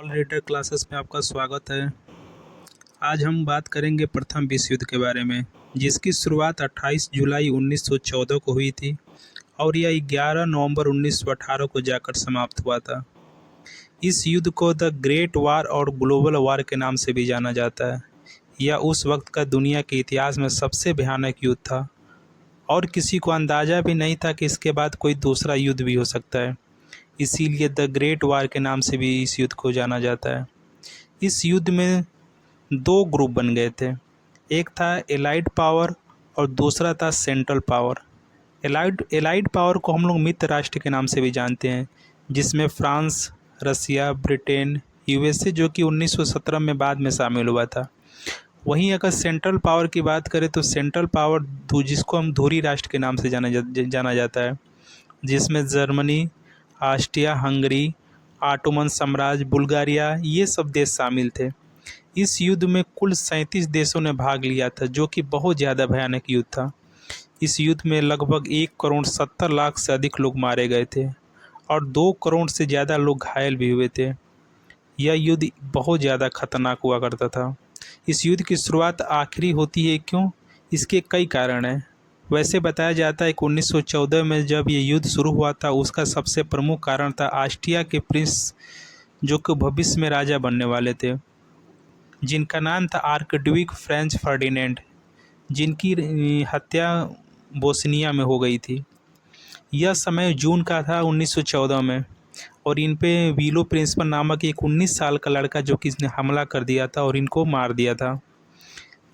All reader classes में आपका स्वागत है। आज हम बात करेंगे प्रथम विश्व युद्ध के बारे में, जिसकी शुरुआत 28 जुलाई 1914 को हुई थी और यह 11 नवंबर 1918 को जाकर समाप्त हुआ था। इस युद्ध को द ग्रेट वार और ग्लोबल वार के नाम से भी जाना जाता है। यह उस वक्त का दुनिया के इतिहास में सबसे भयानक युद्ध था और किसी को अंदाज़ा भी नहीं था कि इसके बाद कोई दूसरा युद्ध भी हो सकता है। इसीलिए द ग्रेट वार के नाम से भी इस युद्ध को जाना जाता है। इस युद्ध में दो ग्रुप बन गए थे, एक था एलाइड पावर और दूसरा था सेंट्रल पावर। एलाइड पावर को हम लोग मित्र राष्ट्र के नाम से भी जानते हैं, जिसमें फ्रांस, रसिया, ब्रिटेन, यूएसए जो कि 1917 में बाद में शामिल हुआ था। वहीं अगर सेंट्रल पावर की बात करें तो सेंट्रल पावर जिसको हम धुरी राष्ट्र के नाम से जाना जाता है, जिसमें जर्मनी, ऑस्ट्रिया हंगरी, ऑटोमन साम्राज्य, बुल्गारिया ये सब देश शामिल थे। इस युद्ध में कुल 37 देशों ने भाग लिया था, जो कि बहुत ज़्यादा भयानक युद्ध था। इस युद्ध में लगभग 1 करोड़ 70 लाख से अधिक लोग मारे गए थे और 2 करोड़ से ज़्यादा लोग घायल भी हुए थे। यह युद्ध बहुत ज़्यादा खतरनाक हुआ करता था। इस युद्ध की शुरुआत आखिरी होती है क्यों? इसके कई कारण हैं। वैसे बताया जाता है कि 1914 में जब ये युद्ध शुरू हुआ था, उसका सबसे प्रमुख कारण था ऑस्ट्रिया के प्रिंस, जो कि भविष्य में राजा बनने वाले थे, जिनका नाम था आर्कड्यूक फ्रेंच फर्डिनेंड, जिनकी हत्या बोस्निया में हो गई थी। यह समय जून का था 1914 में और इन पे वीलो प्रिंसिपल नामक एक 19 साल का लड़का जो कि इसने हमला कर दिया था और इनको मार दिया था।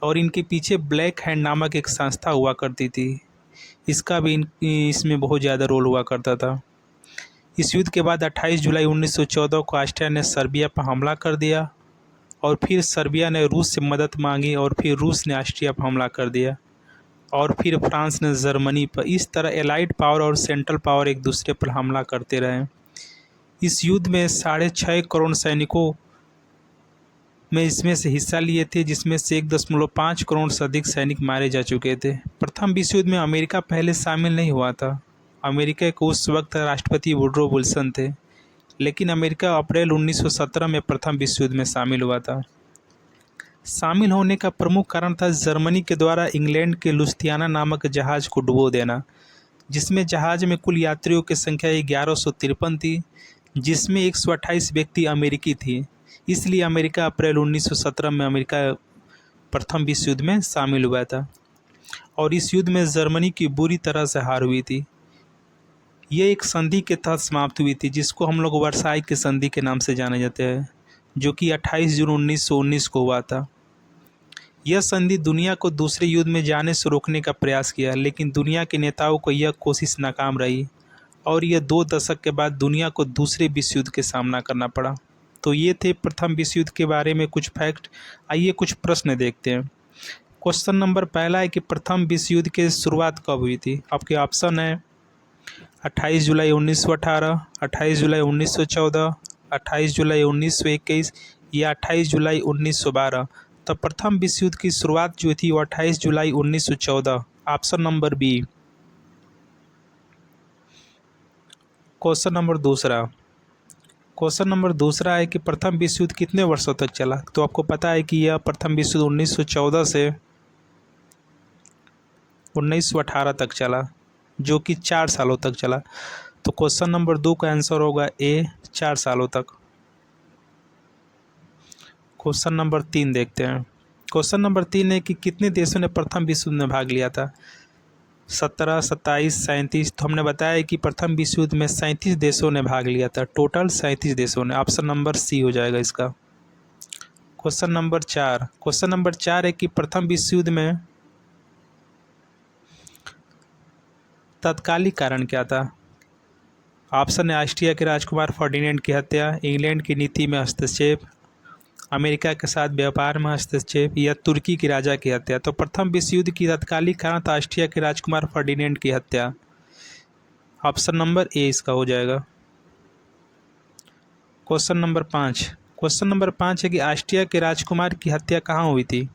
और इनके पीछे ब्लैक हैंड नामक एक संस्था हुआ करती थी, इसका भी इसमें बहुत ज़्यादा रोल हुआ करता था। इस युद्ध के बाद 28 जुलाई 1914 को ऑस्ट्रिया ने सर्बिया पर हमला कर दिया और फिर सर्बिया ने रूस से मदद मांगी और फिर रूस ने ऑस्ट्रिया पर हमला कर दिया और फिर फ्रांस ने जर्मनी पर। इस तरह एलाइड पावर और सेंट्रल पावर एक दूसरे पर हमला करते रहे। इस युद्ध में 6.5 करोड़ सैनिकों में इसमें से हिस्सा लिए थे, जिसमें से 1.5 करोड़ से अधिक सैनिक मारे जा चुके थे। प्रथम विश्व युद्ध में अमेरिका पहले शामिल नहीं हुआ था। अमेरिका के उस वक्त राष्ट्रपति वुडरो विल्सन थे, लेकिन अमेरिका अप्रैल 1917 में प्रथम विश्व युद्ध में शामिल हुआ था। शामिल होने का प्रमुख कारण था जर्मनी के द्वारा इंग्लैंड के लुस्तियाना नामक जहाज को डुबो देना, जिसमें जहाज में कुल यात्रियों की संख्या 1153 थी, जिसमें 128 व्यक्ति अमेरिकी थी। इसलिए अमेरिका अप्रैल 1917 में अमेरिका प्रथम विश्व युद्ध में शामिल हुआ था और इस युद्ध में जर्मनी की बुरी तरह से हार हुई थी। ये एक संधि के तहत समाप्त हुई थी, जिसको हम लोग वर्साई की संधि के नाम से जाने जाते हैं, जो कि 28 जून 1919 को हुआ था। यह संधि दुनिया को दूसरे युद्ध में जाने से रोकने का प्रयास किया, लेकिन दुनिया के नेताओं को यह कोशिश नाकाम रही और यह 2 दशक के बाद दुनिया को दूसरे विश्व युद्ध के सामना करना पड़ा। तो ये थे प्रथम विश्व युद्ध के बारे में कुछ फैक्ट। आइए कुछ प्रश्न देखते हैं। क्वेश्चन नंबर पहला है कि प्रथम विश्व युद्ध की शुरुआत कब हुई थी? आपके ऑप्शन है 28 जुलाई 1918, 28 जुलाई 1914, 28 जुलाई 1921 या 28 जुलाई 1912। तो प्रथम विश्व युद्ध की शुरुआत जो थी वो 28 जुलाई 1914, option number B. Question number दूसरा है कि प्रथम विश्व युद्ध कितने वर्षों तक चला? तो आपको पता है कि यह प्रथम विश्व युद्ध 1914 से 1918 तक चला, जो कि 4 सालों तक चला। तो क्वेश्चन नंबर 2 का आंसर होगा ए, 4 सालों तक। क्वेश्चन नंबर 3 देखते हैं। क्वेश्चन नंबर 3 है कि कितने देशों ने प्रथम विश्व युद्ध में भाग लिया था? 17, 27, 37। तो हमने बताया कि प्रथम विश्व युद्ध में 37 देशों ने भाग लिया था, टोटल 37 देशों ने। ऑप्शन नंबर सी हो जाएगा इसका। क्वेश्चन नंबर 4 है कि प्रथम विश्व युद्ध में तत्कालिक कारण क्या था? ऑप्शन है ऑस्ट्रिया के राजकुमार फर्डिनेंड की हत्या, इंग्लैंड की नीति में हस्तक्षेप, अमेरिका के साथ व्यापार में हस्तक्षेप या तुर्की के राजा की हत्या। तो प्रथम विश्व युद्ध की तत्कालिक कारण था ऑस्ट्रिया के राजकुमार फर्डिनेंड की हत्या। ऑप्शन नंबर ए इसका हो जाएगा। क्वेश्चन नंबर 5 है कि ऑस्ट्रिया के राजकुमार की हत्या कहाँ हुई थी?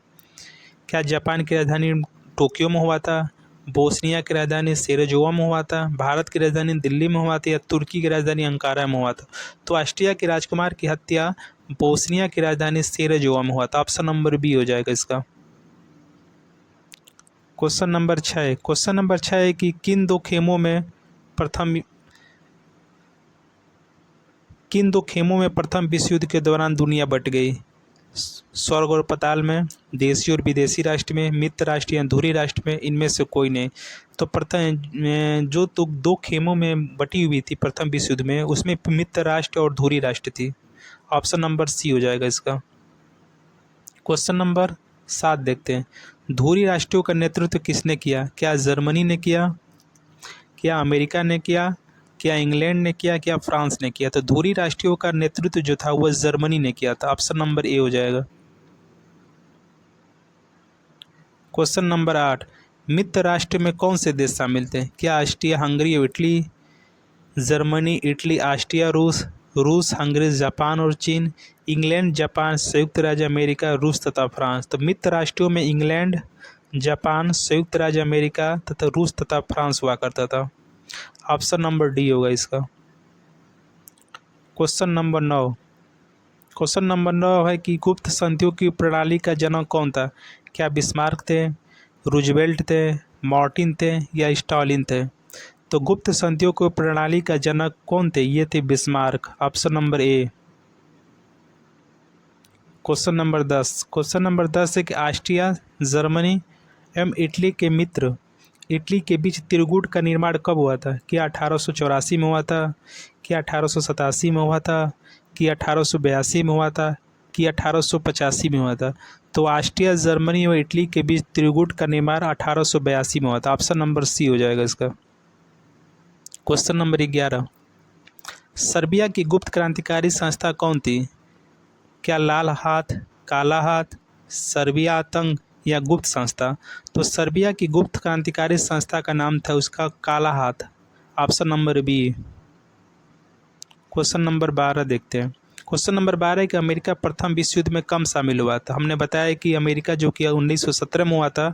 क्या जापान की राजधानी टोक्यो में हुआ था, बोस्निया की राजधानी सेरेजोवा में हुआ था, भारत की राजधानी दिल्ली में हुआ था या तुर्की की राजधानी अंकारा में हुआ था? तो ऑस्ट्रिया के राजकुमार की हत्या बोस्निया की राजधानी सेराजेवो में हुआ था। ऑप्शन नंबर बी हो जाएगा इसका। क्वेश्चन नंबर 6, क्वेश्चन नंबर 6 है कि किन दो खेमों में प्रथम विश्व युद्ध के दौरान दुनिया बट गई? स्वर्ग और पाताल में, देशी और विदेशी राष्ट्र में, मित्र राष्ट्र या धुरी राष्ट्र में, इनमें से कोई नहीं। तो प्रथम जो तो दो खेमों में बटी हुई थी प्रथम विश्व युद्ध में, उसमें मित्र राष्ट्र और धुरी राष्ट्र थी। ऑप्शन नंबर सी हो जाएगा इसका। क्वेश्चन नंबर 7 देखते हैं। धुरी राष्ट्रों का नेतृत्व किसने किया? क्या जर्मनी ने किया, क्या अमेरिका ने किया, क्या इंग्लैंड ने किया, क्या फ्रांस ने किया? तो धुरी राष्ट्रों का नेतृत्व जो था वह जर्मनी ने किया था। ऑप्शन नंबर ए हो जाएगा। क्वेश्चन नंबर 8, मित्र राष्ट्र में कौन से देश शामिल थे? क्या ऑस्ट्रिया, हंगरी और इटली, जर्मनी, इटली, ऑस्ट्रिया, रूस, रूस, हंगरी, जापान और चीन, इंग्लैंड, जापान, संयुक्त राज्य अमेरिका, रूस तथा फ्रांस? तो मित्र राष्ट्रों में इंग्लैंड, जापान, संयुक्त राज्य अमेरिका तथा रूस तथा फ्रांस हुआ करता था। ऑप्शन नंबर डी होगा इसका। क्वेश्चन नंबर 9, क्वेश्चन नंबर 9 है कि गुप्त संधियों की प्रणाली का जनक कौन था? क्या बिस्मार्क थे, रूजवेल्ट थे, मार्टिन थे या स्टालिन थे? तो गुप्त संधियों की प्रणाली का जनक कौन थे? ये थे Bismarck. Option number A. Question number 10, question number 10 है कि ऑस्ट्रिया, जर्मनी एवं इटली के बीच त्रिकूट का निर्माण कब हुआ था? क्या 1884 में हुआ था, क्या 1887 में हुआ था, कि 1882 में हुआ था, कि 1885 में हुआ था? तो ऑस्ट्रिया, जर्मनी और इटली के बीच त्रिकूट का निर्माण 1882 में हुआ था। ऑप्शन नंबर सी हो जाएगा इसका। क्वेश्चन नंबर 11, सर्बिया की गुप्त क्रांतिकारी संस्था कौन थी? क्या लाल हाथ, काला हाथ, सर्बिया आतंक या गुप्त संस्था? तो सर्बिया की गुप्त क्रांतिकारी संस्था का नाम था उसका काला हाथ। Option number B. Question number 12 देखते हैं। क्वेश्चन नंबर 12 है कि अमेरिका प्रथम विश्व युद्ध में कब शामिल हुआ था? हमने बताया कि अमेरिका जो कि 1917 में हुआ था।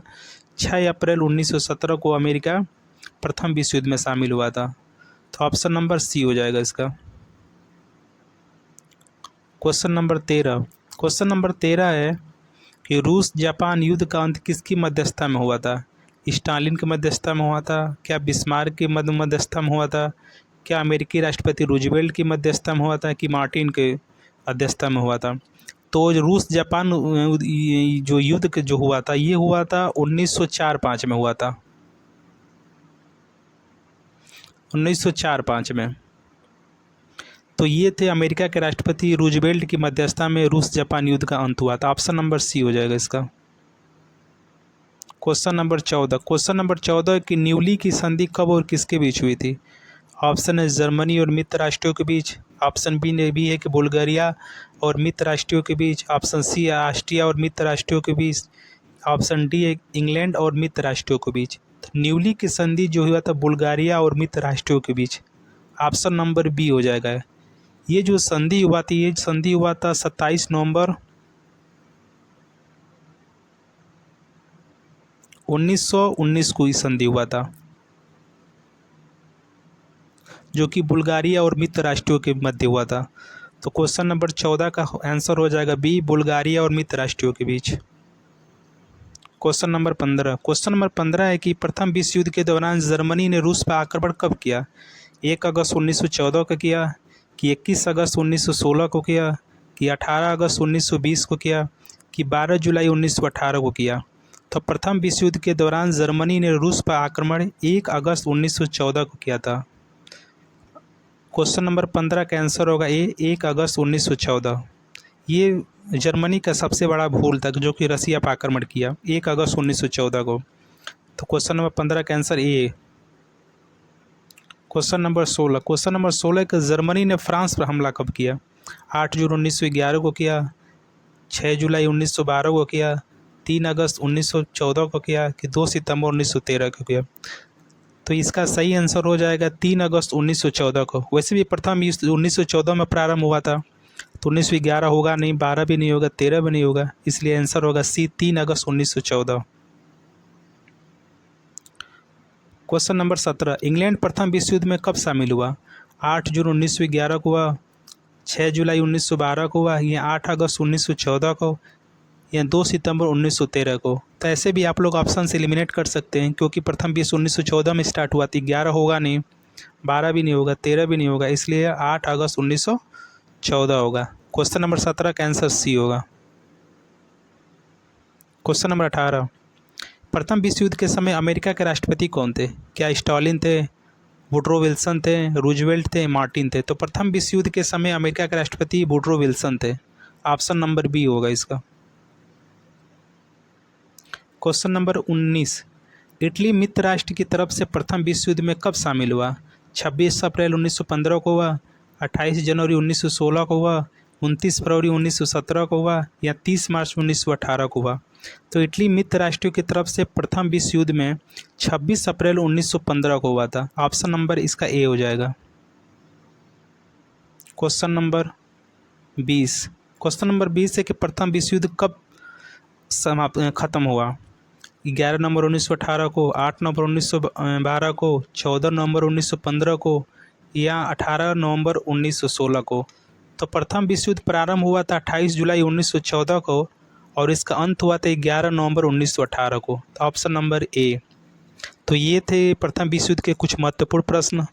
6 अप्रैल 1917 को अमेरिका प्रथम विश्व युद्ध में शामिल हुआ था। तो ऑप्शन नंबर सी हो जाएगा इसका। क्वेश्चन नंबर 13, क्वेश्चन नंबर 13 है कि रूस जापान युद्ध का अंत किसकी मध्यस्थता में हुआ था? स्टालिन की मध्यस्थता में हुआ था, क्या बिस्मार्क की मध्यस्थता में हुआ था, क्या अमेरिकी राष्ट्रपति रूजवेल्ट की मध्यस्थता में हुआ था, कि मार्टिन के मध्यस्थता में हुआ था? तो रूस जापान जो युद्ध जो हुआ था ये हुआ था 1904-05 में हुआ था। 1904-05 में। तो ये थे अमेरिका के राष्ट्रपति रूजवेल्ट की मध्यस्थता में रूस जापान युद्ध का अंत हुआ था। ऑप्शन नंबर सी हो जाएगा इसका। क्वेश्चन नंबर 14, क्वेश्चन नंबर 14 कि न्यूली की संधि कब और किसके बीच हुई थी? ऑप्शन है जर्मनी और मित्र राष्ट्रों के बीच, ऑप्शन बी ने भी है कि बुल्गारिया और मित्र राष्ट्रों के बीच, ऑप्शन सी है ऑस्ट्रिया और मित्र राष्ट्रों के बीच, ऑप्शन डी है इंग्लैंड और मित्र राष्ट्रों के बीच। तो न्यूली की संधि जो हुआ था बुल्गारिया और मित्र राष्ट्रों के बीच। ऑप्शन नंबर बी हो जाएगा। ये जो संधि हुआ थी ये संधि हुआ था 27 नवंबर 1919 को ही संधि हुआ था, जो कि बुल्गारिया और मित्र राष्ट्रों के मध्य हुआ था। तो क्वेश्चन नंबर 14 का आंसर हो जाएगा बी, बुल्गारिया और मित्र राष्ट्रों के बीच। क्वेश्चन नंबर 15, क्वेश्चन नंबर 15 है कि प्रथम विश्व युद्ध के दौरान जर्मनी ने रूस पर आक्रमण कब किया? 1 अगस्त 1914 को किया, कि 21 अगस्त 1916 को किया, कि 18 अगस्त 1920 को किया, कि 12 जुलाई 1918 को किया? तो प्रथम विश्व युद्ध के दौरान जर्मनी ने रूस पर आक्रमण 1 अगस्त 1914 को किया था। क्वेश्चन नंबर 15 का आंसर होगा ए, 1 अगस्त 1914। ये जर्मनी का सबसे बड़ा भूल था जो कि रसिया पर आक्रमण किया 1 अगस्त 1914 को। तो क्वेश्चन नंबर 15 का answer A. Question number 16, question number 16 का जर्मनी ने फ्रांस पर हमला कब किया? 8 जून 1911 को किया, 6 जुलाई 1912 को किया, 3 अगस्त 1914 को किया, कि 2 सितंबर 1913 को किया? तो इसका सही आंसर हो जाएगा 3 अगस्त 1914 को। वैसे भी प्रथम युद्ध 1914 में प्रारंभ हुआ था, तो 1911 होगा नहीं, 12 भी नहीं होगा, 13 भी नहीं होगा, इसलिए आंसर होगा सी, 3 अगस्त 1914। क्वेश्चन नंबर 17, इंग्लैंड प्रथम विश्व युद्ध में कब शामिल हुआ? 8 जून 1911 को हुआ, 6 जुलाई 1912 को हुआ, या 8 अगस्त 1914 को, या 2 सितंबर 1913 को। तो ऐसे भी आप लोग ऑप्शन से एलिमिनेट कर सकते हैं, क्योंकि प्रथम विश्व 1914 में स्टार्ट हुआ थी। 11 होगा नहीं, 12 भी नहीं होगा, 13 भी नहीं होगा, इसलिए 8 अगस्त 1914 होगा। क्वेश्चन नंबर 17 का आंसर सी होगा। क्वेश्चन नंबर 18, प्रथम विश्व युद्ध के समय अमेरिका के राष्ट्रपति कौन थे? क्या स्टालिन थे, वुडरो विल्सन थे, रूजवेल्ट थे, मार्टिन थे? तो प्रथम विश्व युद्ध के समय अमेरिका के राष्ट्रपति वुडरो विल्सन थे। ऑप्शन नंबर बी होगा इसका। क्वेश्चन नंबर 19, इटली मित्र राष्ट्र की तरफ से प्रथम विश्व युद्ध में कब शामिल हुआ? 26 अप्रैल 1915 को हुआ, 28 जनवरी 1916 को हुआ, 29 फरवरी 1917 को हुआ, या 30 मार्च 1918 को हुआ? तो इटली मित्र राष्ट्रों की तरफ से प्रथम विश्व युद्ध में 26 अप्रैल 1915 को हुआ था। ऑप्शन नंबर इसका ए हो जाएगा। क्वेश्चन नंबर 20, क्वेश्चन नंबर 20 है कि प्रथम विश्व युद्ध कब खत्म हुआ? 11 नवंबर 1918 को, 8 नवंबर 1912 को, 14 नवंबर 1915 को, या 18 नवंबर 1916 को? तो प्रथम विश्व युद्ध प्रारंभ हुआ था 28 जुलाई 1914 को, और इसका अंत हुआ था 11 नवंबर 1918 को। तो ऑप्शन नंबर ए। तो ये थे प्रथम विश्व युद्ध के कुछ महत्वपूर्ण प्रश्न।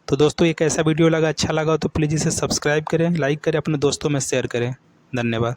तो दोस्तों, एक ऐसा वीडियो लगा, अच्छा लगा तो प्लीज़ इसे सब्सक्राइब करें, लाइक करें, अपने दोस्तों में शेयर करें। धन्यवाद।